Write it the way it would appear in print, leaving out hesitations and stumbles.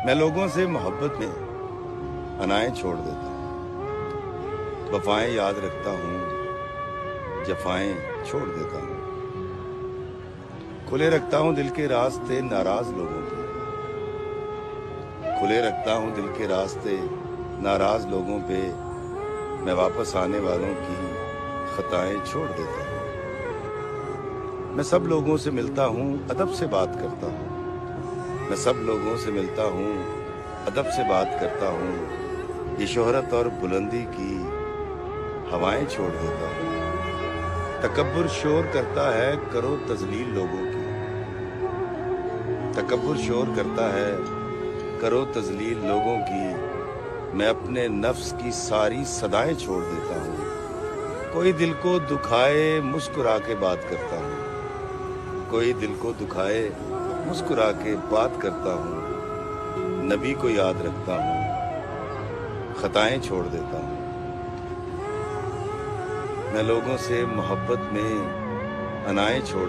میں لوگوں سے محبت میں انائیں چھوڑ دیتا ہوں، وفائیں یاد رکھتا ہوں، جفائیں چھوڑ دیتا ہوں، کھلے رکھتا ہوں دل کے راستے ناراض لوگوں پہ، کھلے رکھتا ہوں دل کے راستے ناراض لوگوں پہ، میں واپس آنے والوں کی خطائیں چھوڑ دیتا ہوں۔ میں سب لوگوں سے ملتا ہوں، ادب سے بات کرتا ہوں، میں سب لوگوں سے ملتا ہوں، ادب سے بات کرتا ہوں، یہ شہرت اور بلندی کی ہوائیں چھوڑ دیتا ہوں۔ تکبر شور کرتا ہے، کرو تذلیل لوگوں کی، تکبر شور کرتا ہے، کرو تذلیل لوگوں کی، میں اپنے نفس کی ساری صدائیں چھوڑ دیتا ہوں۔ کوئی دل کو دکھائے مسکرا کے بات کرتا ہوں، کوئی دل کو دکھائے مسکرا کے بات کرتا ہوں، نبی کو یاد رکھتا ہوں، خطائیں چھوڑ دیتا ہوں۔ میں لوگوں سے محبت میں انائیں چھوڑ